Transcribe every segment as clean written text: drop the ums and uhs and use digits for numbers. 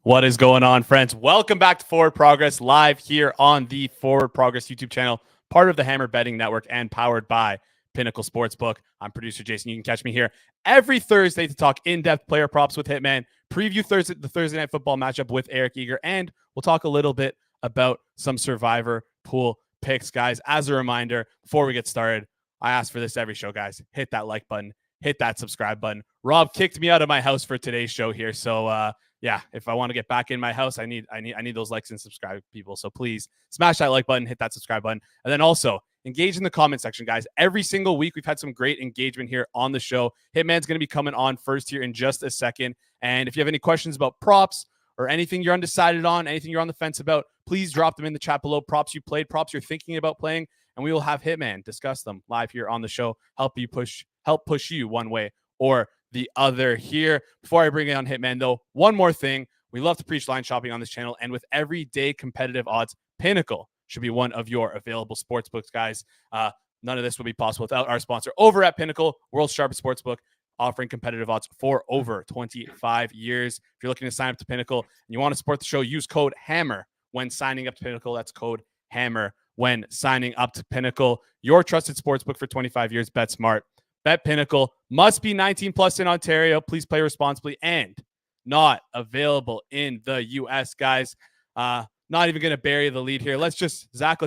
What is going on, friends? Welcome back to Forward Progress, live here on the Forward Progress YouTube channel, part of the Hammer Betting Network and powered by Pinnacle Sportsbook. I'm producer Jason. You can catch me here every Thursday to talk in-depth player props with Hitman, preview the Thursday Night Football matchup with Eric Eager, and we'll talk a little bit about some Survivor pool picks, guys. As a reminder, before we get started, I ask for this every show, guys. Hit that like button, hit that subscribe button. Rob kicked me out of my house for today's show here, so yeah, if I want to get back in my house, I need those likes and subscribe, people. So please smash that like button, hit that subscribe button, and then also engage in the comment section, guys. Every single week, we've had some great engagement here on the show. Hitman's going to be coming on first here in just a second. And if you have any questions about props or anything you're undecided on, anything you're on the fence about, please drop them in the chat below. Props you played, props you're thinking about playing, and we will have Hitman discuss them live here on the show. Help push you one way or the other here. Before I bring it on Hitman, though, one more thing. We love to preach line shopping on this channel, and with everyday competitive odds, Pinnacle should be one of your available sportsbooks, guys. None of this would be possible without our sponsor over at Pinnacle, world's sharpest sportsbook, offering competitive odds for over 25 years. If you're looking to sign up to Pinnacle and you want to support the show, use code HAMMER when signing up to Pinnacle. That's code HAMMER when signing up to Pinnacle, your trusted sportsbook for 25 years. Bet smart. Bet Pinnacle. Must be 18 plus in Ontario. Please play responsibly and not available in the U.S., guys. Not even going to bury the lead here. Let's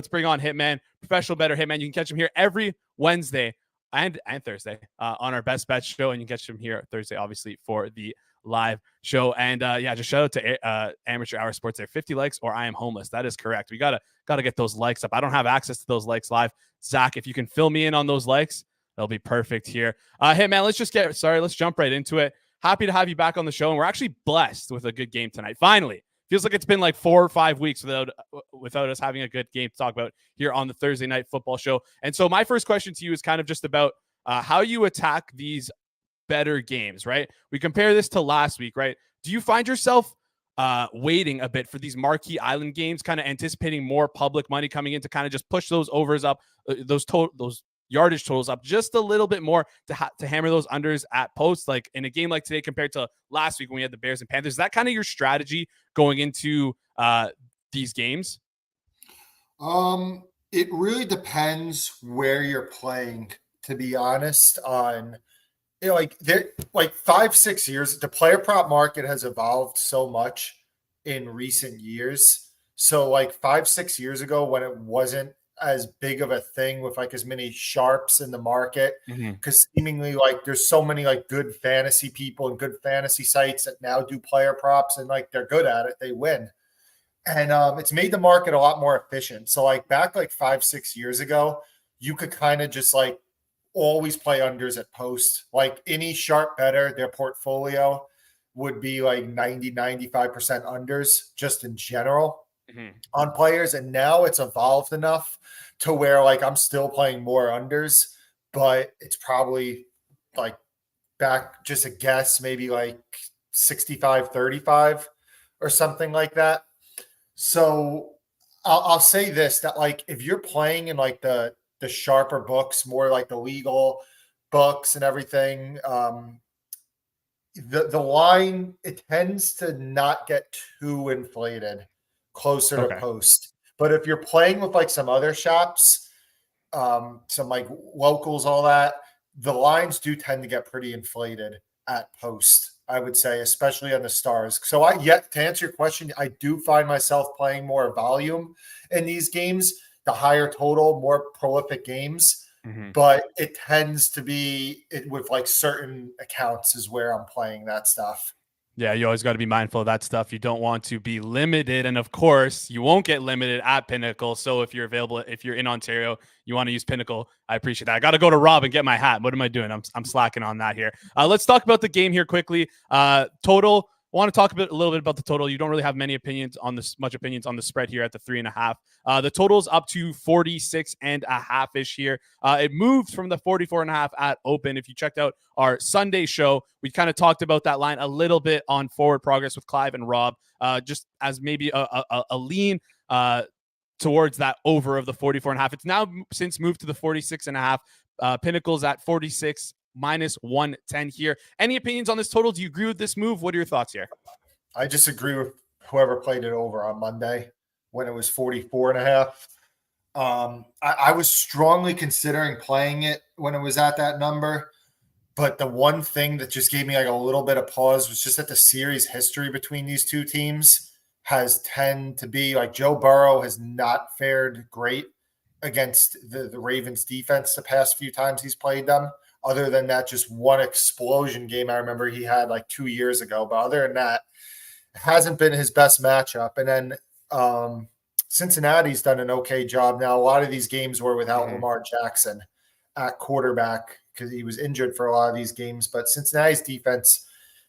bring on Hitman, professional bettor Hitman. You can catch him here every Wednesday and Thursday on our Best Bet show, and you can catch him here Thursday, obviously, for the live show. And just shout out to Amateur Hour Sports there. 50 likes or I am homeless. That is correct. We gotta get those likes up. I don't have access to those likes live. Zach, if you can fill me in on those likes, that'll be perfect here. Hey, man, let's jump right into it. Happy to have you back on the show, and we're actually blessed with a good game tonight. Finally, feels like it's been like 4 or 5 weeks without us having a good game to talk about here on the Thursday Night Football show. And so my first question to you is kind of just about how you attack these better games, right? We compare this to last week, right? Do you find yourself waiting a bit for these marquee island games, kind of anticipating more public money coming in to kind of just push those overs up, those yardage totals up just a little bit more to hammer those unders at posts, like in a game like today compared to last week when we had the Bears and Panthers? Is that kind of your strategy going into these games? It really depends where you're playing, to be honest. On 5-6 years, the player prop market has evolved so much in recent years. So like 5-6 years ago, when it wasn't as big of a thing with like as many sharps in the market, because seemingly like there's so many like good fantasy people and good fantasy sites that now do player props, and like they're good at it, they win. And it's made the market a lot more efficient. So like back like 5-6 years ago, you could kind of just like always play unders at post. Like any sharp bettor, their portfolio would be like 90-95% unders just in general on players. And now it's evolved enough to where like I'm still playing more unders, but it's probably like back, just a guess, maybe like 65-35 or something like that. So I'll say this, that like if you're playing in like the sharper books, more like the legal books and everything, the line, it tends to not get too inflated closer to post. But if you're playing with like some other shops, some like locals, all that, the lines do tend to get pretty inflated at post, I would say, especially on the stars. So to answer your question, I do find myself playing more volume in these games, the higher total, more prolific games. But it tends to be with like certain accounts is where I'm playing that stuff. Yeah, you always got to be mindful of that stuff. You don't want to be limited. And of course, you won't get limited at Pinnacle. So if you're in Ontario, you want to use Pinnacle, I appreciate that. I got to go to Rob and get my hat. What am I doing? I'm slacking on that here. Let's talk about the game here quickly. Total. I want to talk a little bit about the total. You don't really have much opinions on the spread here at the 3.5. The total's up to 46.5-ish here. It moved from the 44.5 at open. If you checked out our Sunday show, we kind of talked about that line a little bit on Forward Progress with Clive and Rob, just as maybe a lean towards that over of the 44.5. It's now since moved to the 46.5. Pinnacle's at 46. -110 here. Any opinions on this total? Do you agree with this move? What are your thoughts here? I just agree with whoever played it over on Monday when it was 44.5. I was strongly considering playing it when it was at that number. But the one thing that just gave me like a little bit of pause was just that the series history between these two teams has tend to be like Joe Burrow has not fared great against the Ravens defense the past few times he's played them. Other than that, just one explosion game I remember he had like 2 years ago. But other than that, it hasn't been his best matchup. And then Cincinnati's done an okay job. Now, a lot of these games were without Lamar Jackson at quarterback because he was injured for a lot of these games. But Cincinnati's defense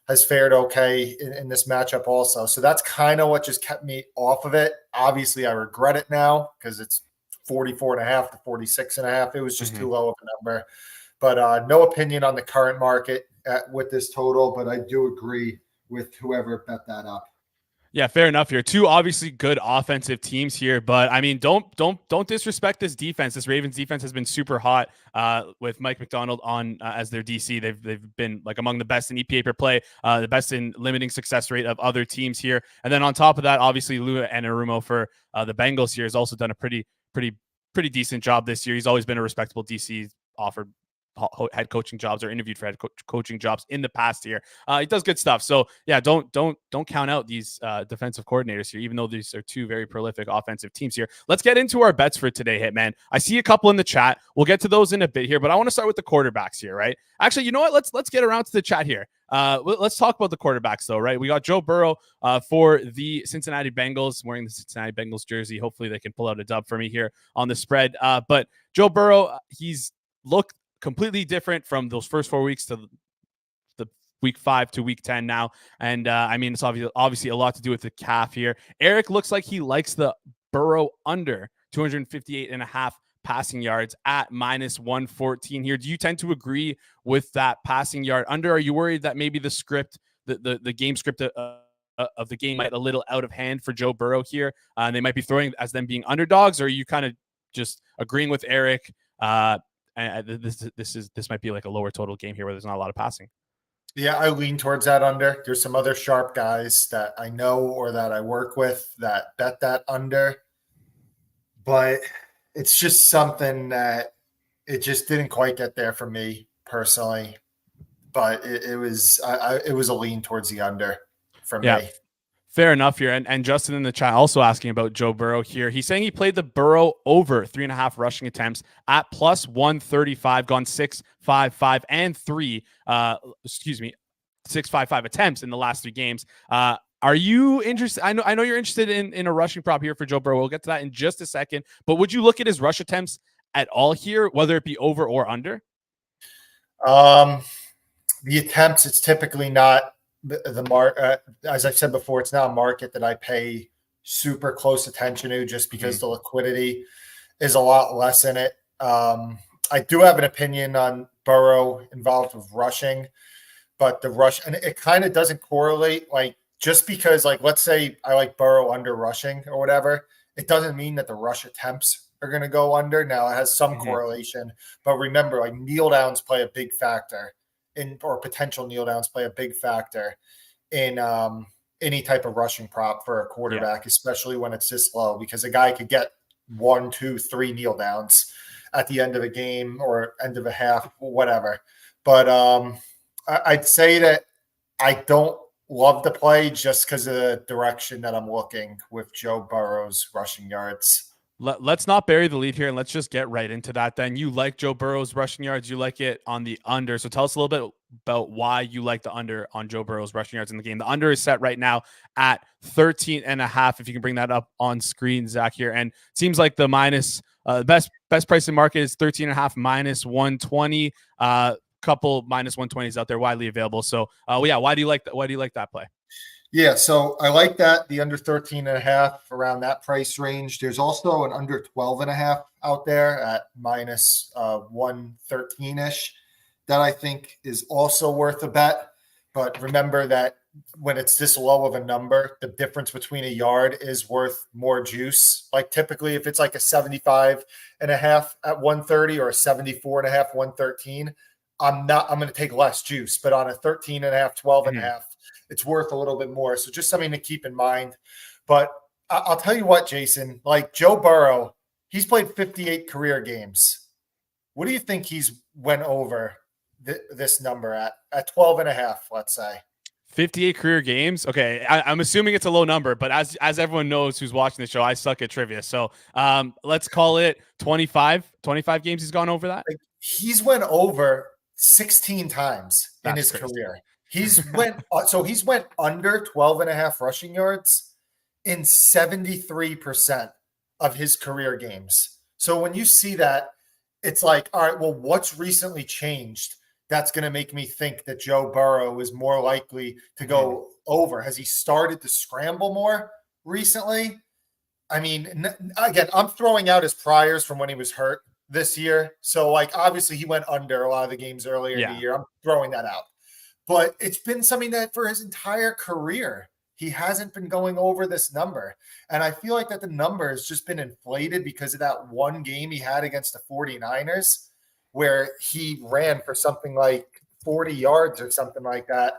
has fared okay in this matchup also. So that's kind of what just kept me off of it. Obviously, I regret it now because it's 44.5 to 46.5. It was just too low of a number. But no opinion on the current market with this total, but I do agree with whoever bet that up. Yeah, fair enough here. Two obviously good offensive teams here, but I mean, don't disrespect this defense. This Ravens defense has been super hot with Mike McDonald on as their DC. They've been like among the best in EPA per play, the best in limiting success rate of other teams here. And then on top of that, obviously Lou Anarumo for the Bengals here has also done a pretty decent job this year. He's always been a respectable DC, offered head coaching jobs or interviewed for head coaching jobs in the past year. He does good stuff. So yeah, don't count out these defensive coordinators here, even though these are two very prolific offensive teams here. Let's get into our bets for today, Hitman. I see a couple in the chat. We'll get to those in a bit here, but I want to start with the quarterbacks here, right? Actually, you know what? Let's get around to the chat here. Let's talk about the quarterbacks though, right? We got Joe Burrow for the Cincinnati Bengals, wearing the Cincinnati Bengals jersey. Hopefully they can pull out a dub for me here on the spread. But Joe Burrow, he's looked completely different from those first 4 weeks to the week 5 to week 10 now. And I mean, it's obviously a lot to do with the calf here. Eric looks like he likes the Burrow under 258.5 passing yards at -114 here. Do you tend to agree with that passing yard under? Are you worried that maybe the script, the game script of the game might a little out of hand for Joe Burrow here? And they might be throwing as them being underdogs, or are you kind of just agreeing with Eric? This might be like a lower total game here where there's not a lot of passing. Yeah, I lean towards that under. There's some other sharp guys that I know or that I work with that bet that under, but it's just something that it just didn't quite get there for me personally. But it was a lean towards the under for me. Fair enough here. And Justin in the chat also asking about Joe Burrow here. He's saying he played the Burrow over 3.5 rushing attempts at +135, gone 6.55 and 3. 6.55 attempts in the last 3 games. Are you interested? I know you're interested in a rushing prop here for Joe Burrow. We'll get to that in just a second. But would you look at his rush attempts at all here, whether it be over or under? The attempts, it's typically not the mark. As I've said before, it's not a market that I pay super close attention to just because the liquidity is a lot less in it. I do have an opinion on Burrow involved with rushing, but the rush, and it kind of doesn't correlate. Like, just because, like, let's say I like Burrow under rushing or whatever, it doesn't mean that the rush attempts are going to go under. Now, it has some correlation, but remember, like, kneel downs play a big factor or potential kneel downs play a big factor in any type of rushing prop for a quarterback, especially when it's this low, because a guy could get 1, 2, 3 kneel downs at the end of a game or end of a half, whatever. But I'd say that I don't love the play just because of the direction that I'm looking with Joe Burrow's rushing yards. Let's not bury the lead here, and let's just get right into that then. You like Joe Burrow's rushing yards. You like it on the under. So tell us a little bit about why you like the under on Joe Burrow's rushing yards in the game. The under is set right now at 13.5. If you can bring that up on screen, Zach, here. And it seems like the best price in market is 13.5 -120. Couple -120s out there widely available. So why do you like that? Why do you like that play? Yeah, so I like that, the under 13.5 around that price range. There's also an under 12.5 out there at -113-ish that I think is also worth a bet. But remember that when it's this low of a number, the difference between a yard is worth more juice. Like typically if it's like a 75.5 at 130 or a 74.5, 113, I'm going to take less juice. But on a 13.5, 12.5, it's worth a little bit more. So just something to keep in mind. But I'll tell you what, Jason, like Joe Burrow, he's played 58 career games. What do you think he's went over this number at 12 and a half, let's say? 58 career games. Okay, I'm assuming it's a low number, but as everyone knows who's watching the show, I suck at trivia. So let's call it 25 games he's gone over that. Like, he's went over 16 times in That's his crazy. career. He's went under 12 and a half rushing yards in 73% of his career games. So when you see that, it's like, all right, well, what's recently changed that's going to make me think that Joe Burrow is more likely to go over? Has he started to scramble more recently? I mean, again, I'm throwing out his priors from when he was hurt this year. So, like, obviously he went under a lot of the games earlier in the year. I'm throwing that out. But it's been something that for his entire career, he hasn't been going over this number. And I feel like that the number has just been inflated because of that one game he had against the 49ers where he ran for something like 40 yards or something like that.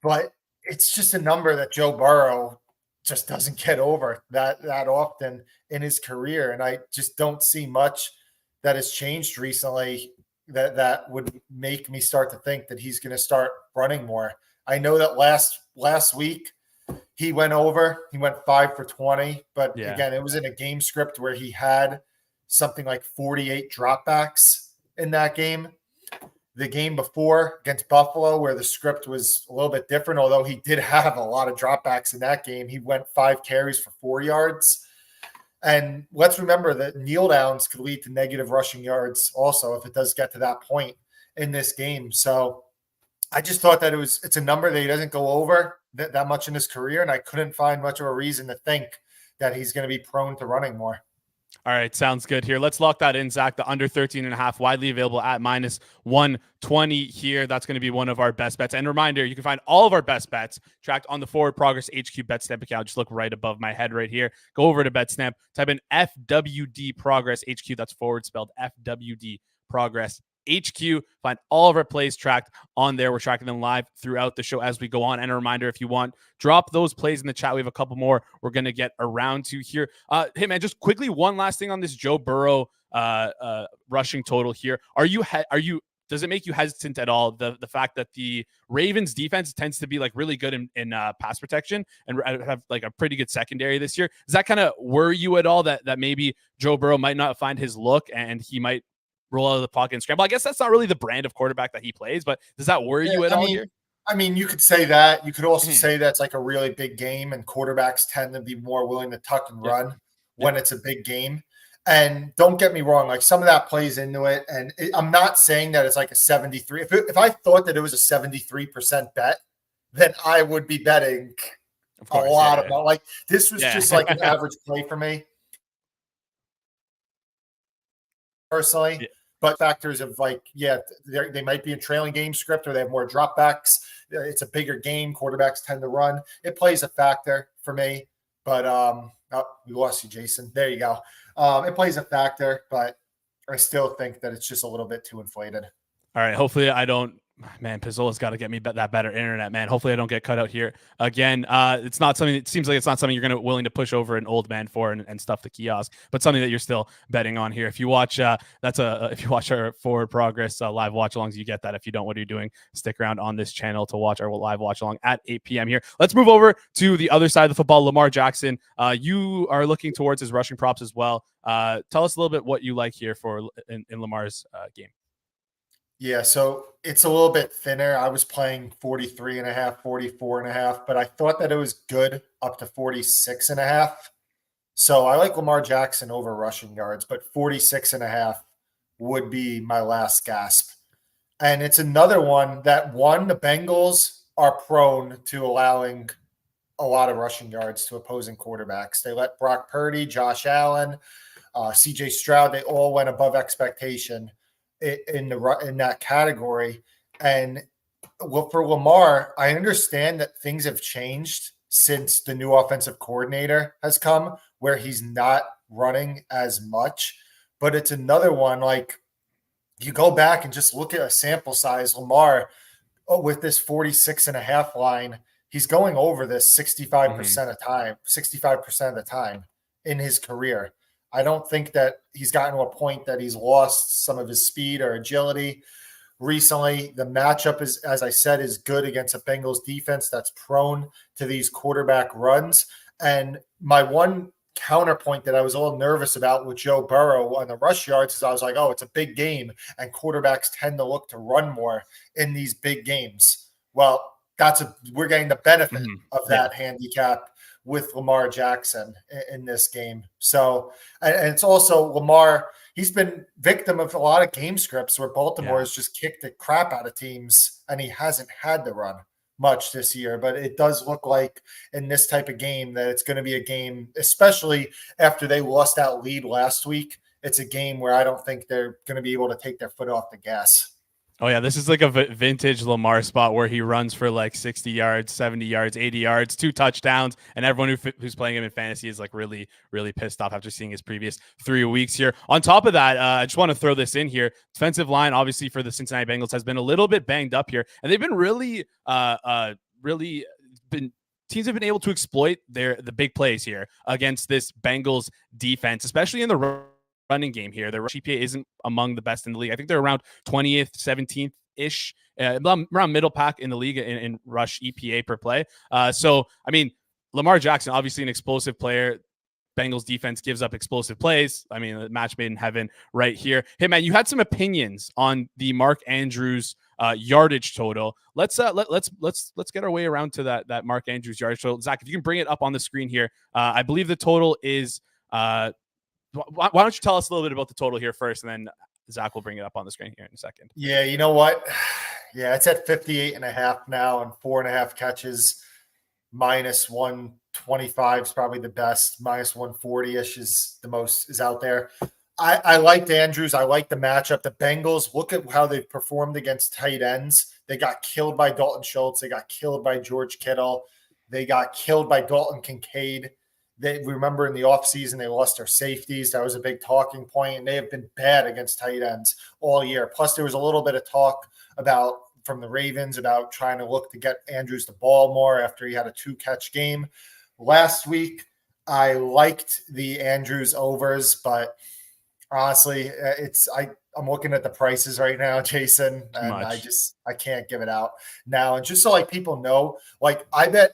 But it's just a number that Joe Burrow just doesn't get over that often in his career. And I just don't see much that has changed recently that would make me start to think that he's going to start running more. I know that last week he went over. He went 5 for 20, but again, it was in a game script where he had something like 48 dropbacks in that game. The game before against Buffalo, where the script was a little bit different, although he did have a lot of dropbacks in that game, he went 5 carries for 4 yards. And let's remember that kneel downs could lead to negative rushing yards also if it does get to that point in this game. So I just thought that it's a number that he doesn't go over that much in his career, and I couldn't find much of a reason to think that he's going to be prone to running more. All right, sounds good here. Let's lock that in, Zach. The under 13.5, widely available at minus 120 here. That's going to be one of our best bets. And reminder, you can find all of our best bets tracked on the Forward Progress HQ BetSnap account. Just look right above my head right here. Go over to BetSnap, type in FWD Progress HQ. That's forward spelled FWD Progress HQ. Find all of our plays tracked on there. We're tracking them live throughout the show as we go on. And a reminder, if you want, drop those plays in the chat. We have a couple more we're going to get around to here. Hey, man, just quickly, one last thing on this Joe Burrow rushing total here. Does it make you hesitant at all, the fact that the Ravens defense tends to be like really good in pass protection and have like a pretty good secondary this year? Does that kind of worry you at all that maybe Joe Burrow might not find his look and he might roll out of the pocket and scramble? I guess that's not really the brand of quarterback that he plays, but does that worry you at all here? I mean, you could say that. You could also say that's like a really big game, and quarterbacks tend to be more willing to tuck and run when it's a big game. And don't get me wrong, like some of that plays into it. And I'm not saying that it's like a 73. If I thought that it was a 73% bet, then I would be betting a lot about like this was just like an average play for me personally. But factors of like, they might be a trailing game script or they have more dropbacks. It's a bigger game. Quarterbacks tend to run. It plays a factor for me. But we lost you, Jason. There you go. It plays a factor, but I still think that it's just a little bit too inflated. All right. Hopefully I don't. Man, Pizzola's got to get me that better internet, man. Hopefully I don't get cut out here again. It's not something. It seems like it's not something you're willing to push over an old man for and stuff the kiosk, but something that you're still betting on here. If you watch, if you watch our Forward Progress live watch alongs, you get that. If you don't, what are you doing? Stick around on this channel to watch our live watch along at 8 p.m. here. Let's move over to the other side of the football. Lamar Jackson. You are looking towards his rushing props as well. Tell us a little bit what you like here for in Lamar's game. Yeah, so it's a little bit thinner. I was playing 43.5, 44.5, but I thought that it was good up to 46.5. So I like Lamar Jackson over rushing yards, but 46.5 would be my last gasp. And it's another one that the Bengals are prone to allowing a lot of rushing yards to opposing quarterbacks. They let Brock Purdy, Josh Allen, CJ Stroud, they all went above expectation in that category. And for Lamar, I understand that things have changed since the new offensive coordinator has come, where he's not running as much. But it's another one, like you go back and just look at a sample size. Lamar, with this 46.5 line, he's going over this 65% Mhm. of time, 65% of the time in his career. I don't think that he's gotten to a point that he's lost some of his speed or agility recently. The matchup is, as I said, is good against a Bengals defense that's prone to these quarterback runs. And my one counterpoint that I was a little nervous about with Joe Burrow on the rush yards is I was like, oh, it's a big game, and quarterbacks tend to look to run more in these big games. Well, we're getting the benefit Mhm. of Yeah. that handicap with Lamar Jackson in this game. So, and it's also Lamar. He's been victim of a lot of game scripts where Baltimore Yeah. has just kicked the crap out of teams, and he hasn't had to run much this year. But it does look like in this type of game that it's going to be a game, especially after they lost that lead last week. It's a game where I don't think they're going to be able to take their foot off the gas. Oh yeah, this is like a vintage Lamar spot where he runs for like 60 yards, 70 yards, 80 yards, 2 touchdowns, and everyone who's playing him in fantasy is like really, really pissed off after seeing his previous 3 weeks here. On top of that, I just want to throw this in here. Defensive line, obviously for the Cincinnati Bengals, has been a little bit banged up here, and they've been really been teams have been able to exploit the big plays here against this Bengals defense, especially in the running game here. Their rush EPA isn't among the best in the league. I think they're around 20th, 17th ish, around middle pack in the league in rush EPA per play. So, I mean, Lamar Jackson, obviously an explosive player. Bengals defense gives up explosive plays. I mean, a match made in heaven right here. Hey man, you had some opinions on the Mark Andrews yardage total. Let's get our way around to that Mark Andrews yardage total. Zach, if you can bring it up on the screen here, I believe the total is. Why don't you tell us a little bit about the total here first, and then Zach will bring it up on the screen here in a second. Yeah, you know what? Yeah, it's at 58.5 now, and 4.5 catches. Minus 125 is probably the best. Minus 140-ish is the most is out there. I liked Andrews. I like the matchup. The Bengals, look at how they've performed against tight ends. They got killed by Dalton Schultz. They got killed by George Kittle. They got killed by Dalton Kincaid. They remember in the offseason they lost their safeties. That was a big talking point, and they have been bad against tight ends all year. Plus, there was a little bit of talk about from the Ravens about trying to look to get Andrews the ball more after he had a 2-catch game last week. I liked the Andrews overs, but honestly, I'm looking at the prices right now, Jason, and I can't give it out now. And just so like people know, like I bet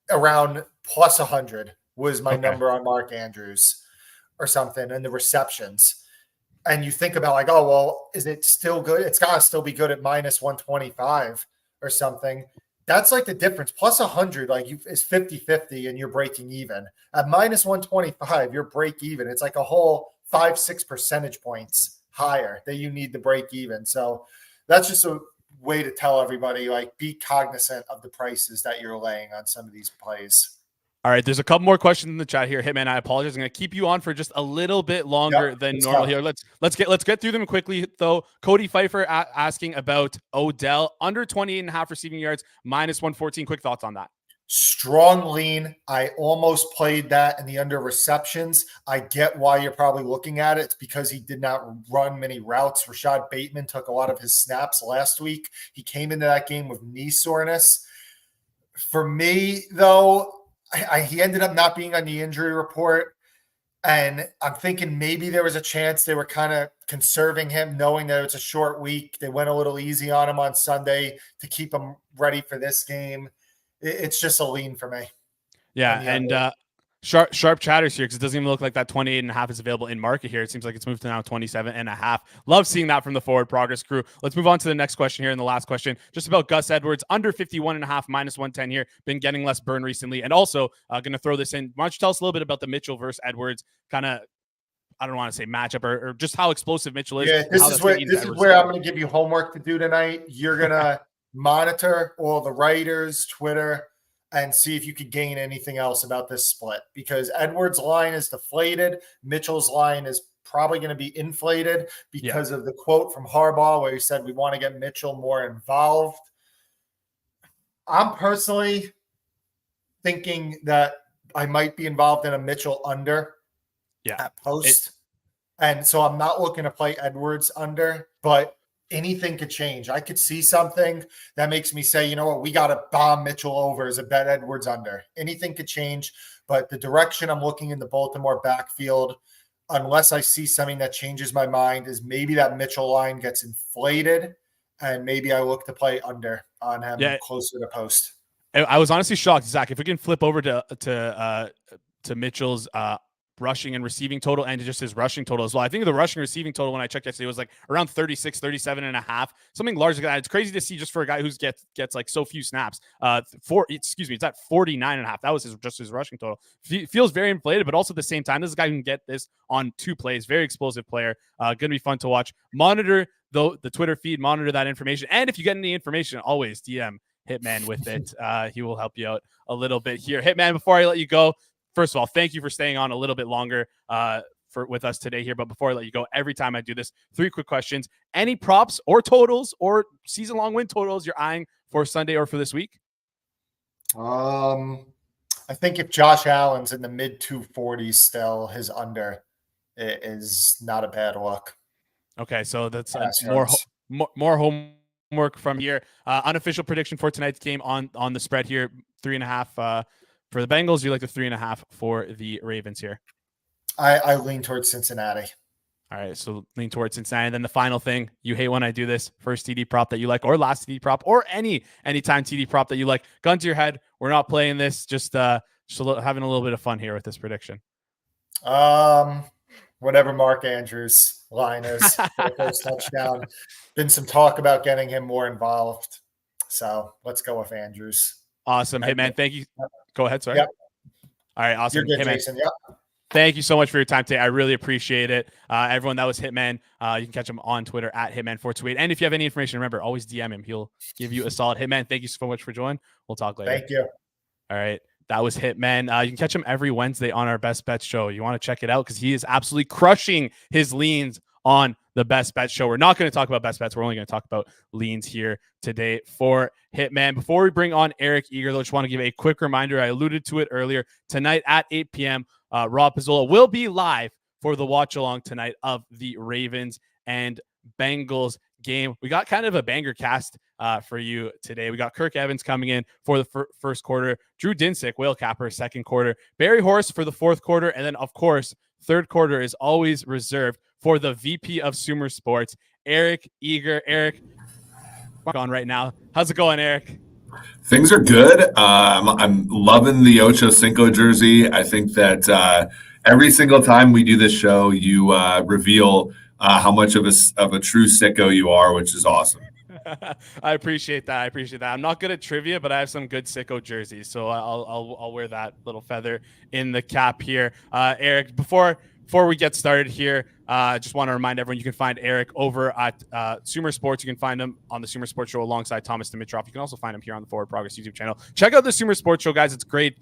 around plus 100 was my number on Mark Andrews or something, and the receptions. And you think about like, oh, well, is it still good? It's got to still be good at minus 125 or something. That's like the difference. Plus 100, like is 50-50 and you're breaking even. At minus 125, you're break even. It's like a whole 5-6 percentage points higher that you need to break even. So that's just a way to tell everybody, like, be cognizant of the prices that you're laying on some of these plays. All right, there's a couple more questions in the chat here. Hitman, I apologize. I'm going to keep you on for just a little bit longer than normal here. Let's get through them quickly though. Cody Pfeiffer asking about Odell under 28.5 receiving yards, minus 114. Quick thoughts on that. Strong lean. I almost played that in the under receptions. I get why you're probably looking at it. It's because he did not run many routes. Rashad Bateman took a lot of his snaps last week. He came into that game with knee soreness. For me, though, he ended up not being on the injury report. And I'm thinking maybe there was a chance they were kind of conserving him, knowing that it's a short week. They went a little easy on him on Sunday to keep him ready for this game. It's just a lean for me. Yeah, and sharp chatters here because it doesn't even look like that 28.5 is available in market here. It seems like it's moved to now 27.5. Love seeing that from the Forward Progress crew. Let's move on to the next question here. And the last question, just about Gus Edwards, under 51.5, minus 110 here. Been getting less burn recently. And also going to throw this in. Why don't you tell us a little bit about the Mitchell versus Edwards kind of, I don't want to say matchup or just how explosive Mitchell is. Yeah, this is where I'm going to give you homework to do tonight. You're going to monitor all the writers, Twitter, and see if you could gain anything else about this split, because Edwards' line is deflated. Mitchell's line is probably going to be inflated because of the quote from Harbaugh where he said, we want to get Mitchell more involved. I'm personally thinking that I might be involved in a Mitchell under at post. And so I'm not looking to play Edwards under, but anything could change. I could see something that makes me say, you know what, we got to bomb Mitchell over as a bet Edwards under. Anything could change, but the direction I'm looking in the Baltimore backfield, unless I see something that changes my mind, is maybe that Mitchell line gets inflated, and maybe I look to play under on him closer to post. I was honestly shocked, Zach. If we can flip over to Mitchell's rushing and receiving total and just his rushing total as well. I think the rushing receiving total when I checked yesterday was like around 36, 37 and a half, something large like that. It's crazy to see just for a guy who gets like so few snaps. It's at 49 and a half. That was just his rushing total. Feels very inflated, but also at the same time, this is a guy who can get this on 2 plays. Very explosive player. Going to be fun to watch. Monitor the Twitter feed, monitor that information. And if you get any information, always DM Hitman with it. He will help you out a little bit here. Hitman, before I let you go, first of all, thank you for staying on a little bit longer with us today here. But before I let you go, every time I do this, 3 quick questions. Any props or totals or season-long win totals you're eyeing for Sunday or for this week? I think if Josh Allen's in the mid 240s still, his under is not a bad look. Okay, so that's more homework from here. Unofficial prediction for tonight's game on the spread here, 3.5 for the Bengals. You like the 3.5 for the Ravens here? I lean towards Cincinnati. All right, so lean towards Cincinnati. And then the final thing, you hate when I do this, first TD prop that you like, or last TD prop, or anytime TD prop that you like. Gun to your head. We're not playing this. Just having a little bit of fun here with this prediction. Whatever Mark Andrews' line is for the first touchdown. Been some talk about getting him more involved. So let's go with Andrews. Awesome. Hey, man, thank you. Go ahead. Sorry. Yep. All right. Awesome. You're good, hey, Jason. Yep. Thank you so much for your time today. I really appreciate it. Everyone, that was Hitman. You can catch him on Twitter at Hitman428. And if you have any information, remember, always DM him. He'll give you a solid. Hitman, thank you so much for joining. We'll talk later. Thank you. All right. That was Hitman. You can catch him every Wednesday on our Best Bets show. You want to check it out because he is absolutely crushing his leans on the Best Bets show. We're not going to talk about Best Bets. We're only going to talk about leans here today for Hitman. Before we bring on Eric Eager, though, I just want to give a quick reminder. I alluded to it earlier. Tonight at 8 p.m., Rob Pizzola will be live for the watch along tonight of the Ravens and Bengals game. We got kind of a banger cast for you today. We got Kirk Evans coming in for the first quarter, Drew Dinsick, whale capper, second quarter, Barry Horse for the fourth quarter, and then, of course, third quarter is always reserved for the VP of Sumer Sports, Eric Eager. Eric, on right now. How's it going, Eric? Things are good. I'm loving the Ocho Cinco jersey. I think that every single time we do this show, you reveal how much of a true sicko you are, which is awesome. I appreciate that. I'm not good at trivia, but I have some good sicko jerseys, so I'll wear that little feather in the cap here. Eric, before we get started here, just want to remind everyone you can find Eric over at Sumer Sports. You can find him on the Sumer Sports Show alongside Thomas Dimitrov. You can also find him here on the Forward Progress YouTube channel. Check out the Sumer Sports Show, guys. It's great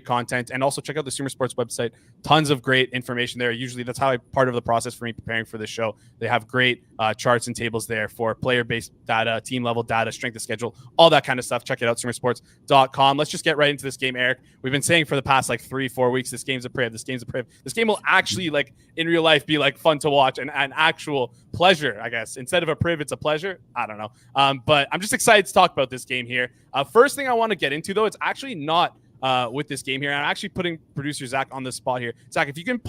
content. And also check out the Sumer Sports website. Tons of great information there. Usually that's how part of the process for me preparing for this show. They have great charts and tables there for player-based data, team-level data, strength of schedule, all that kind of stuff. Check it out, sumersports.com. Let's just get right into this game, Eric. We've been saying for the past 3-4 weeks, this game's a priv. This game will actually, in real life, be fun to watch and an actual pleasure, I guess. Instead of a priv, it's a pleasure. I don't know. But I'm just excited to talk about this game here. First thing I want to get into, though, it's actually not with this game here. I'm actually putting producer Zach on the spot here. Zach, if you can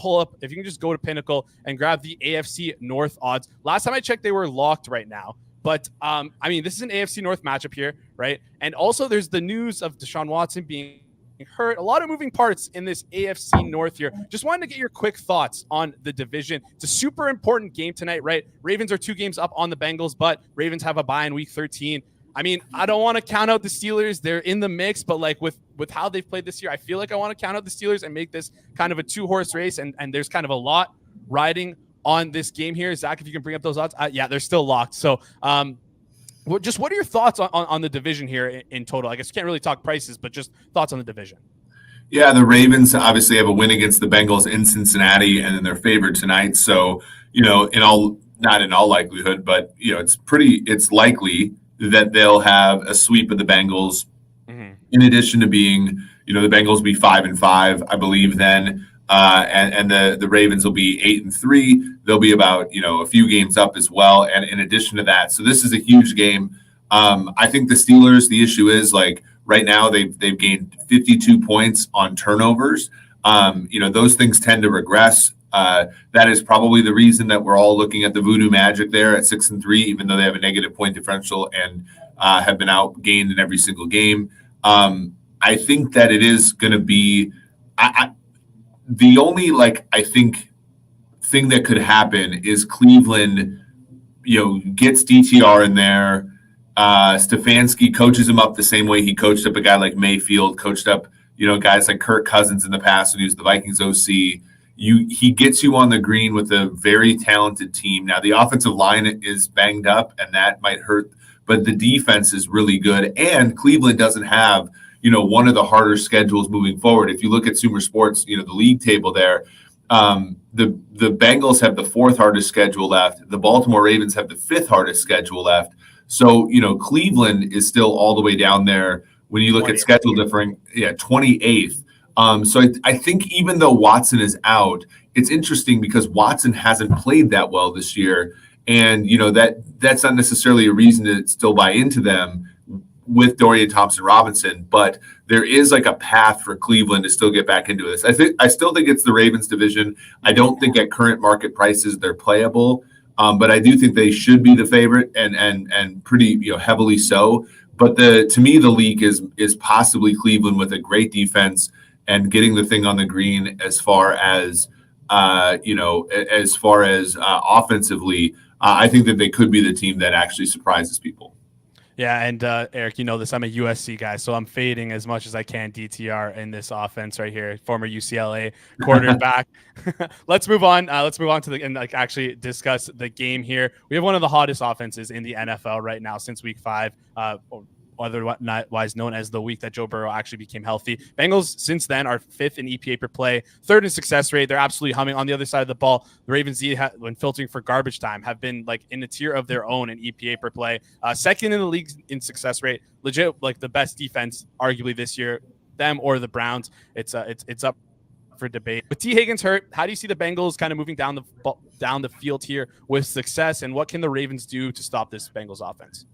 just go to Pinnacle and grab the AFC North odds. Last time I checked, they were locked right now. But, this is an AFC North matchup here, right? And also there's the news of Deshaun Watson being hurt. A lot of moving parts in this AFC North here. Just wanted to get your quick thoughts on the division. It's a super important game tonight, right? Ravens are 2 games up on the Bengals, but Ravens have a bye in week 13. I don't want to count out the Steelers. They're in the mix, but with how they've played this year, I feel like I want to count out the Steelers and make this kind of a 2-horse race. And there's kind of a lot riding on this game here. Zach, if you can bring up those odds. Yeah, they're still locked. So what are your thoughts on the division here in total? I guess you can't really talk prices, but just thoughts on the division. Yeah, the Ravens obviously have a win against the Bengals in Cincinnati, and then they're favored tonight. So, not in all likelihood, but, it's likely that they'll have a sweep of the Bengals, in addition to being, the Bengals be 5-5, I believe then. and the Ravens will be 8-3. They'll be about a few games up as well. And in addition to that, so this is a huge game. I think the Steelers. The issue is like right now they've gained 52 points on turnovers. Those things tend to regress. That is probably the reason that we're all looking at the voodoo magic there at 6-3, even though they have a negative point differential and have been outgained in every single game. I think that it is going to be the only I think thing that could happen is Cleveland, gets DTR in there. Stefanski coaches him up the same way he coached up a guy like Mayfield, coached up guys like Kirk Cousins in the past when he was the Vikings OC. He gets you on the green with a very talented team. Now the offensive line is banged up, and that might hurt, but the defense is really good. And Cleveland doesn't have one of the harder schedules moving forward. If you look at Sumer Sports, the league table there, the Bengals have the 4th hardest schedule left. The Baltimore Ravens have the 5th hardest schedule left. So Cleveland is still all the way down there when you look at schedule differing. 28th. So I think even though Watson is out, it's interesting because Watson hasn't played that well this year. And, that's not necessarily a reason to still buy into them with Dorian Thompson-Robinson, but there is a path for Cleveland to still get back into this. I still think it's the Ravens division. I don't think at current market prices they're playable, but I do think they should be the favorite and pretty heavily so. But to me the leak is possibly Cleveland with a great defense and getting the thing on the green as far as offensively. I think that they could be the team that actually surprises people. Yeah, and Eric, this. I'm a USC guy, so I'm fading as much as I can DTR in this offense right here. Former UCLA quarterback. Let's move on. Let's move on to actually discuss the game here. We have one of the hottest offenses in the NFL right now since Week 5. Otherwise known as the week that Joe Burrow actually became healthy. Bengals since then are 5th in EPA per play, 3rd in success rate. They're absolutely humming. On the other side of the ball, the Ravens, when filtering for garbage time, have been in a tier of their own in EPA per play. 2nd in the league in success rate. Legit, the best defense arguably this year. Them or the Browns. It's up for debate. With T. Higgins hurt, how do you see the Bengals kind of moving down the field here with success, and what can the Ravens do to stop this Bengals offense?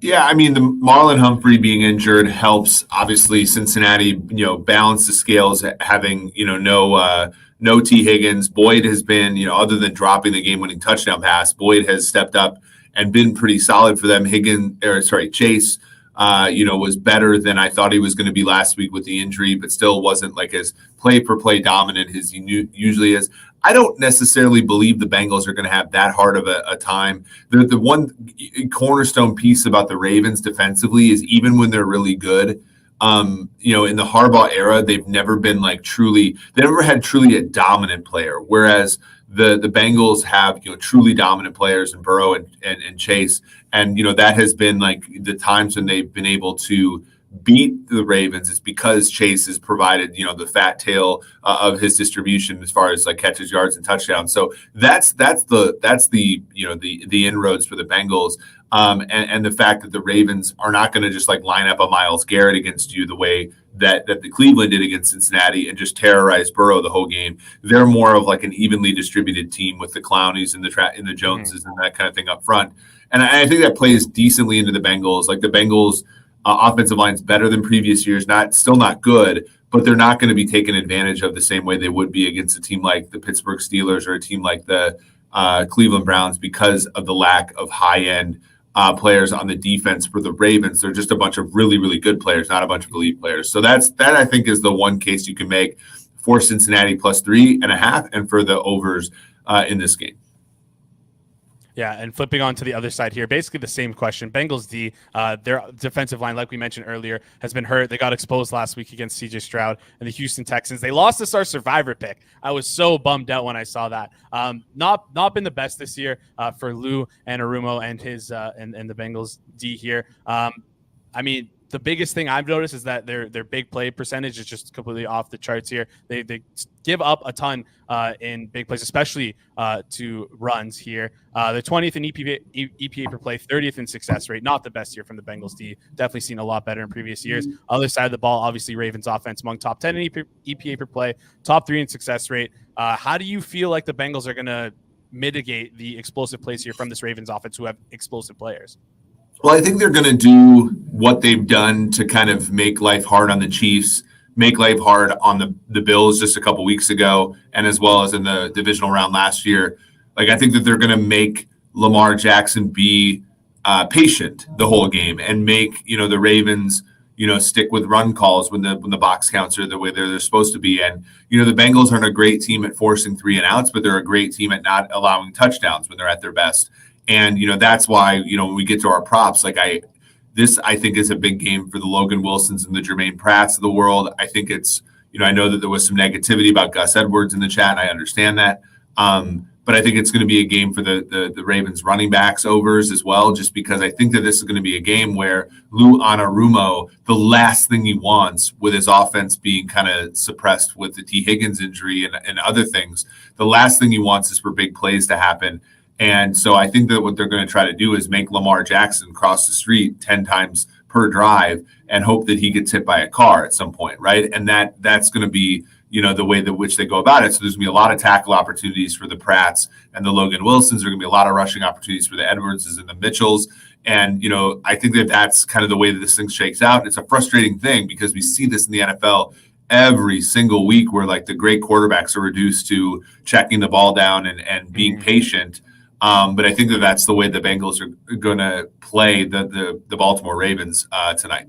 Yeah, I mean, the Marlon Humphrey being injured helps. Obviously, Cincinnati, balance the scales, having, no T. Higgins. Boyd has been, other than dropping the game-winning touchdown pass, Boyd has stepped up and been pretty solid for them. Chase, was better than I thought he was going to be last week with the injury, but still wasn't as play-per-play dominant as he usually is. I don't necessarily believe the Bengals are going to have that hard of a time. The one cornerstone piece about the Ravens defensively is even when they're really good, in the Harbaugh era, they've never been they never had truly a dominant player. Whereas the Bengals have, truly dominant players in Burrow and Chase. And, that has been the times when they've been able to beat the Ravens. It's because Chase has provided, the fat tail of his distribution as far as catches, yards, and touchdowns. So that's the inroads for the Bengals. And the fact that the Ravens are not going to just line up a Myles Garrett against you the way that the Cleveland did against Cincinnati and just terrorize Burrow the whole game. They're more of an evenly distributed team with the Clownies and the Joneses and that kind of thing up front. And I think that plays decently into the Bengals. The Bengals offensive line's better than previous years, still not good, but they're not going to be taken advantage of the same way they would be against a team like the Pittsburgh Steelers or a team like the Cleveland Browns because of the lack of high-end players on the defense for the Ravens. They're just a bunch of really, really good players, not a bunch of elite players. So that I think is the one case you can make for Cincinnati plus 3.5 and for the overs in this game. Yeah, and flipping on to the other side here, basically the same question. Bengals D, their defensive line, like we mentioned earlier, has been hurt. They got exposed last week against C.J. Stroud and the Houston Texans. They lost this our survivor pick. I was so bummed out when I saw that. Not been the best this year for Lou and Arumo and his and the Bengals D here. the biggest thing I've noticed is that their big play percentage is just completely off the charts here. They give up a ton in big plays, especially to runs here. They're 20th in EPA per play, 30th in success rate. Not the best here from the Bengals D. Definitely seen a lot better in previous years. Other side of the ball, obviously Ravens offense among top 10 in EPA per play, top 3 in success rate. How do you feel like the Bengals are going to mitigate the explosive plays here from this Ravens offense who have explosive players? Well, I think they're going to do what they've done to kind of make life hard on the Chiefs, make life hard on the Bills just a couple weeks ago, and as well as in the divisional round last year. Like, I think that they're going to make Lamar Jackson be patient the whole game and make, the Ravens, stick with run calls when the box counts are the way they're supposed to be. And, the Bengals aren't a great team at forcing 3 and outs, but they're a great team at not allowing touchdowns when they're at their best. And, that's why, when we get to our props, I think is a big game for the Logan Wilsons and the Jermaine Pratts of the world. I think it's, I know that there was some negativity about Gus Edwards in the chat, and I understand that. But I think it's going to be a game for the Ravens running backs overs as well, just because I think that this is going to be a game where Lou Anarumo, the last thing he wants with his offense being kind of suppressed with the T. Higgins injury and other things, the last thing he wants is for big plays to happen. And so I think that what they're going to try to do is make Lamar Jackson cross the street 10 times per drive and hope that he gets hit by a car at some point, right? And that's going to be, the way that which they go about it. So there's going to be a lot of tackle opportunities for the Pratts and the Logan Wilsons. There are going to be a lot of rushing opportunities for the Edwardses and the Mitchells. And, I think that that's kind of the way that this thing shakes out. It's a frustrating thing because we see this in the NFL every single week where the great quarterbacks are reduced to checking the ball down and being patient. But I think that that's the way the Bengals are going to play the Baltimore Ravens tonight.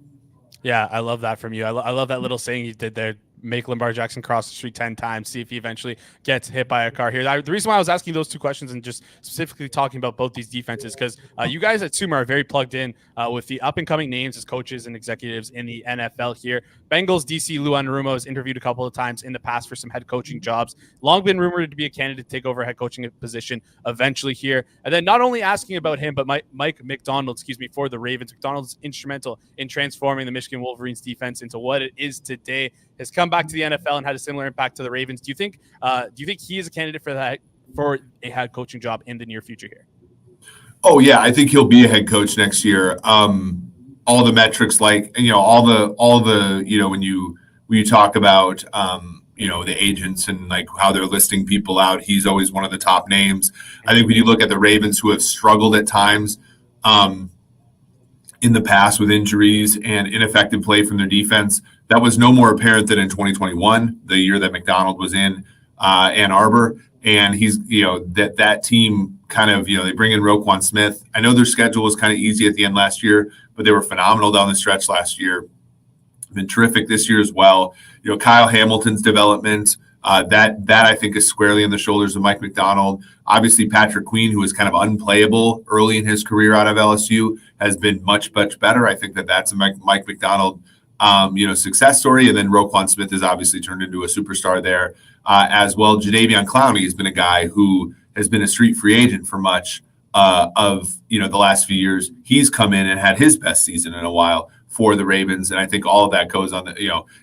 Yeah, I love that from you. I love that little saying you did there. Make Lamar Jackson cross the street 10 times, see if he eventually gets hit by a car here. The reason why I was asking those two questions and just specifically talking about both these defenses, because you guys at Sumer are very plugged in with the up-and-coming names as coaches and executives in the NFL here. Bengals DC Lou Anarumo has interviewed a couple of times in the past for some head coaching jobs. Long been rumored to be a candidate to take over a head coaching position eventually here. And then not only asking about him, but Mike McDonald, for the Ravens. McDonald's instrumental in transforming the Michigan Wolverines defense into what it is today. Has come back to the NFL and had a similar impact to the Ravens. Do you think he is a candidate for a head coaching job in the near future here? Oh yeah, I think he'll be a head coach next year. All the metrics, all the when you talk about the agents and how they're listing people out, he's always one of the top names. I think when you look at the Ravens, who have struggled at times in the past with injuries and ineffective play from their defense, that was no more apparent than in 2021, the year that McDonald was in Ann Arbor. And he's, that team kind of, they bring in Roquan Smith. I know their schedule was kind of easy at the end last year, but they were phenomenal down the stretch last year. Been terrific this year as well. Kyle Hamilton's development, that I think is squarely on the shoulders of Mike McDonald. Obviously, Patrick Queen, who was kind of unplayable early in his career out of LSU, has been much, much better. I think that that's a Mike McDonald success story. And then Roquan Smith has obviously turned into a superstar there as well. Jadeveon Clowney has been a guy who has been a street free agent for much of the last few years. He's come in and had his best season in a while for the Ravens. And I think all of that goes on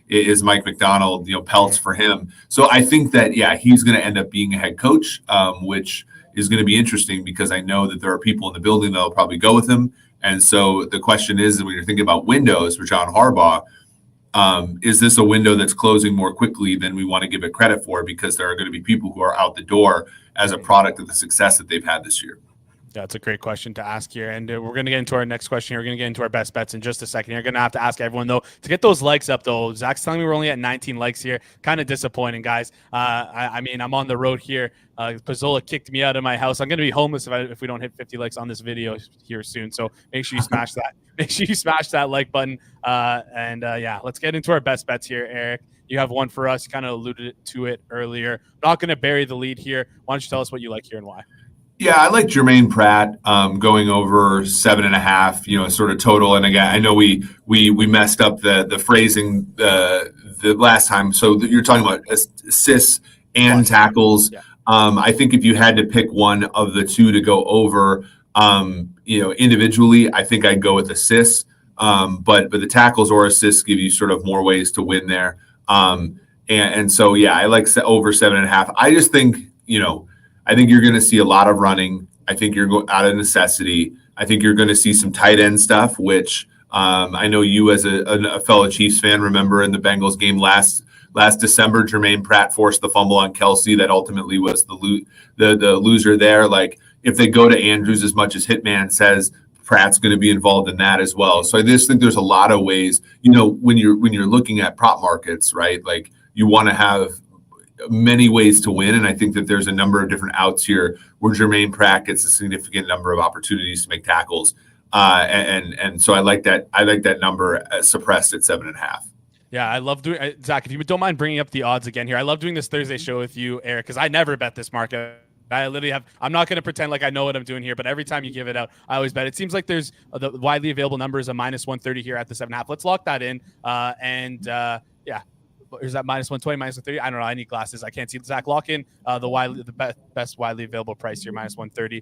is Mike McDonald, pelts for him. So I think that, he's going to end up being a head coach, which is going to be interesting because I know that there are people in the building that will probably go with him. And so the question is, when you're thinking about windows for John Harbaugh, is this a window that's closing more quickly than we want to give it credit for? Because there are going to be people who are out the door as a product of the success that they've had this year. Yeah, it's a great question to ask here. And we're going to get into our next question here. We're going to get into our best bets in just a second. You're going to have to ask everyone, though, to get those likes up, though. Zach's telling me we're only at 19 likes here. Kind of disappointing, guys. I mean, I'm on the road here. Pizzola kicked me out of my house. I'm going to be homeless if we don't hit 50 likes on this video here soon. So make sure you smash that. Make sure you smash that like button. Let's get into our best bets here, Eric. You have one for us. You kind of alluded to it earlier. Not going to bury the lead here. Why don't you tell us what you like here and why? Yeah, I like Jermaine Pratt going over 7.5, sort of total. And again, I know we messed up the phrasing the last time. So you're talking about assists and tackles. Yeah. I think if you had to pick one of the two to go over, individually, I think I'd go with assists. But the tackles or assists give you sort of more ways to win there. And so, yeah, I like over 7.5. I just think, I think you're going to see a lot of running. I think you're going out of necessity. I think you're going to see some tight end stuff, which I know you as a fellow Chiefs fan remember in the Bengals game last December, Jermaine Pratt forced the fumble on Kelsey that ultimately was the loser there. Like, if they go to Andrews as much as Hitman says, Pratt's going to be involved in that as well. So I just think there's a lot of ways, when you're looking at prop markets, right? Like, you want to have many ways to win. And I think that there's a number of different outs here where Jermaine Pratt gets a significant number of opportunities to make tackles. And so I like that number suppressed at 7.5. Yeah, I love doing Zach. If you don't mind bringing up the odds again here, I love doing this Thursday show with you, Eric, because I never bet this market. I literally I'm not going to pretend like I know what I'm doing here, but every time you give it out, I always bet. It seems like there's the widely available number is a -130 here at the 7.5. Let's lock that in. Yeah. Is that -120, -130? I don't know. I need glasses. I can't see. Zach, lock in the best widely available price here, -130.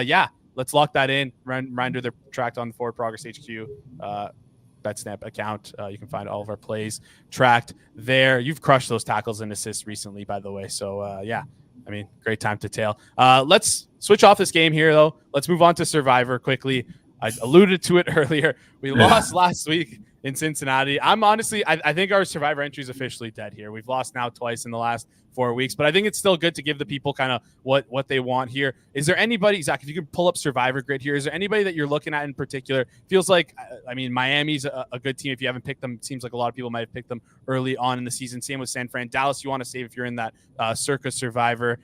Yeah, let's lock that in. Reminder, they're tracked on the Forward Progress HQ BetSnap account. You can find all of our plays tracked there. You've crushed those tackles and assists recently, by the way. So, yeah. I mean, great time to tail. Let's switch off this game here, though. Let's move on to Survivor quickly. I alluded to it earlier. We lost last week in Cincinnati. I think our Survivor entry is officially dead here. We've lost now twice in the last 4 weeks, but I think it's still good to give the people kind of what they want here. Is there anybody, Zach, if you can pull up Survivor Grid here, is there anybody that you're looking at in particular? Feels like, Miami's a good team. If you haven't picked them, it seems like a lot of people might have picked them early on in the season. Same with San Fran. Dallas, you want to save if you're in that circa Survivor.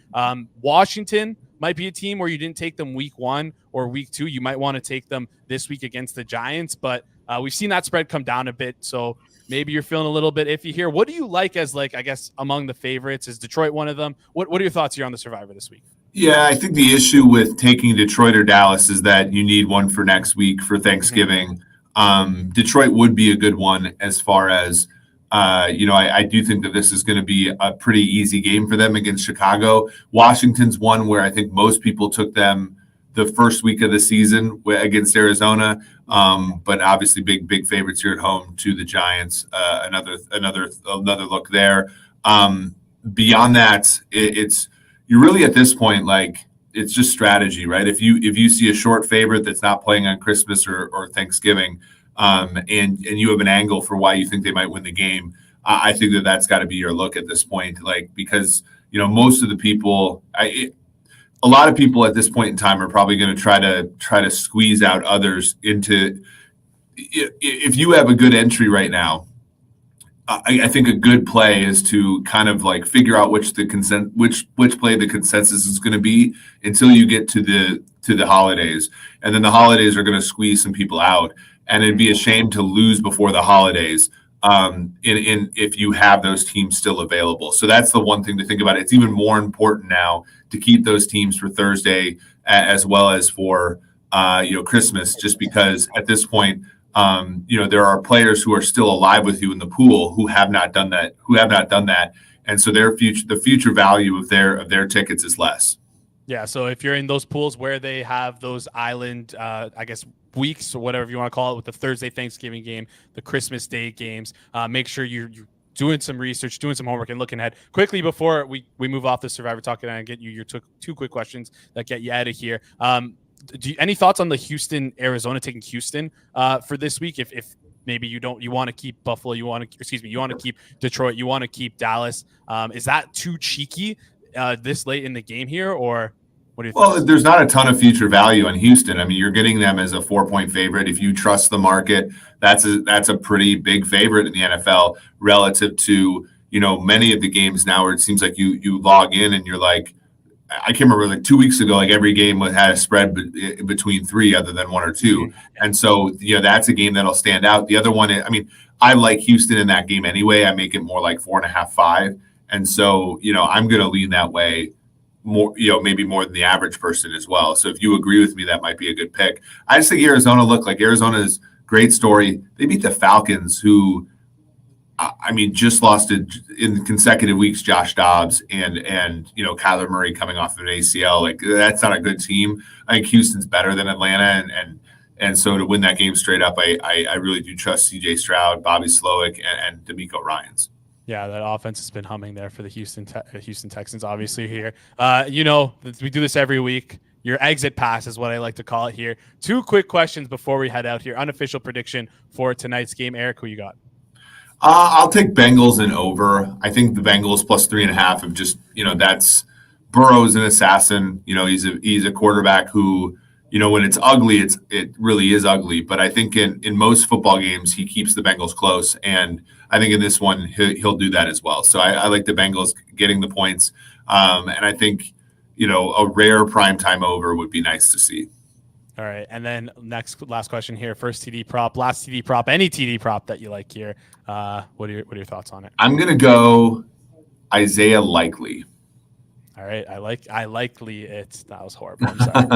Washington might be a team where you didn't take them week 1 or week 2. You might want to take them this week against the Giants, but we've seen that spread come down a bit. So maybe you're feeling a little bit iffy here. What do you like as, I guess, among the favorites? Is Detroit one of them? What are your thoughts here on the Survivor this week? Yeah, I think the issue with taking Detroit or Dallas is that you need one for next week for Thanksgiving. Mm-hmm. Detroit would be a good one as far as, I do think that this is going to be a pretty easy game for them against Chicago. Washington's one where I think most people took them the first week of the season against Arizona. But obviously big favorites here at home to the Giants. Another look there. Beyond that, you're really at this point, like, it's just strategy, right? If you see a short favorite that's not playing on Christmas or Thanksgiving, and you have an angle for why you think they might win the game, I think that's got to be your look at this point, because most of the people, a lot of people at this point in time are probably going to try to squeeze out others into. If you have a good entry right now, I think a good play is to kind of figure out which play the consensus is going to be until you get to the holidays, and then the holidays are going to squeeze some people out, and it'd be a shame to lose before the holidays. If you have those teams still available. So that's the one thing to think about. It's even more important now to keep those teams for Thursday as well as for Christmas, just because at this point there are players who are still alive with you in the pool who have not done that, and so the future value of their tickets is less. Yeah, so if you're in those pools where they have those island, weeks or whatever you want to call it, with the Thursday Thanksgiving game, the Christmas Day games, make sure you're doing some research, doing some homework, and looking ahead. Quickly, before we move off the Survivor talk and get you your two quick questions that get you out of here. Any thoughts on the Arizona taking Houston for this week? If maybe you want to keep Buffalo, you want to keep Detroit, you want to keep Dallas. Is that too cheeky this late in the game here, or what do you think? Well, there's not a ton of future value on Houston. I mean, you're getting them as a 4-point favorite. If you trust the market, that's a pretty big favorite in the NFL relative to many of the games now where it seems like you log in and you're like, I can't remember, 2 weeks ago, every game had a spread between 3 other than 1 or 2. And so, that's a game that'll stand out. The other one, I like Houston in that game anyway. I make it more like 4.5, 5. And so, I'm going to lean that way more, maybe more than the average person as well. So if you agree with me, that might be a good pick. I just think Arizona's great story. They beat the Falcons, who, just lost it in consecutive weeks. Josh Dobbs and Kyler Murray coming off of an ACL. That's not a good team. I think Houston's better than Atlanta, And so to win that game straight up, I really do trust CJ Stroud, Bobby Slowick, and D'Amico Ryans. Yeah, that offense has been humming there for the Houston Texans, obviously here. We do this every week. Your exit pass is what I like to call it here. 2 quick questions before we head out here. Unofficial prediction for tonight's game. Eric, who you got? I'll take Bengals and over. I think the Bengals plus 3.5 of just, that's Burrow's an assassin. He's a quarterback who, when it's ugly, it really is ugly. But I think in most football games, he keeps the Bengals close. And I think in this one, he'll do that as well. So I like the Bengals getting the points. And I think, a rare primetime over would be nice to see. All right. And then last question here. First TD prop, last TD prop, any TD prop that you like here. What are your thoughts on it? I'm going to go Isaiah Likely. All right. I likely it. That was horrible. I'm sorry.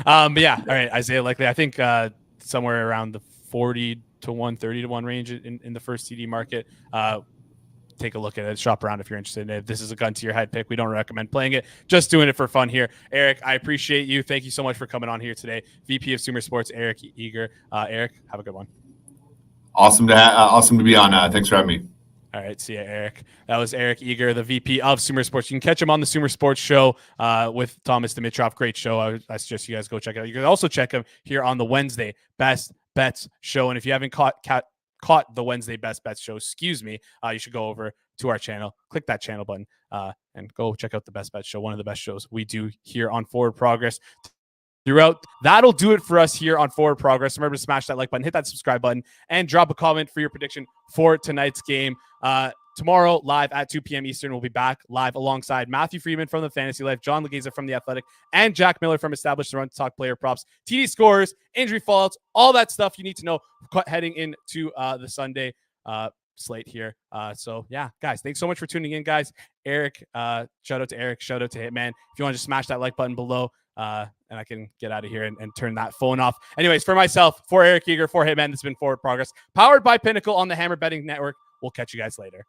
But yeah. All right. Isaiah Likely. I think somewhere around the 40 to 1, 30 to 1 range in the first TD market. Take a look at it. Shop around if you're interested. If this is a gun to your head pick, we don't recommend playing it. Just doing it for fun here. Eric, I appreciate you. Thank you so much for coming on here today. VP of Sumer Sports, Eric Eager. Eric, have a good one. Awesome to be on. Thanks for having me. All right. See ya, Eric. That was Eric Eager, the VP of Sumer Sports. You can catch him on the Sumer Sports show with Thomas Dimitrov. Great show. I suggest you guys go check it out. You can also check him here on the Wednesday Best Bets show. And if you haven't caught the Wednesday Best Bets show, you should go over to our channel, click that channel button, and go check out the Best Bets show, one of the best shows we do here on Forward Progress. Throughout, that'll do it for us here on Forward Progress. Remember to smash that like button, hit that subscribe button, and drop a comment for your prediction for tonight's game. Tomorrow, live at 2 p.m. Eastern, we'll be back live alongside Matthew Freeman from The Fantasy Life, John Legeza from The Athletic, and Jack Miller from Established Run to talk player props, TD scores, injury fallouts, all that stuff you need to know heading into the Sunday slate here. So yeah, guys, thanks so much for tuning in, guys. Eric, shout out to Eric, shout out to Hitman. If you want to just smash that like button below, and I can get out of here and turn that phone off. Anyways, for myself, for Eric Eager, for Hitman, it's been Forward Progress, powered by Pinnacle on the Hammer Betting Network. We'll catch you guys later.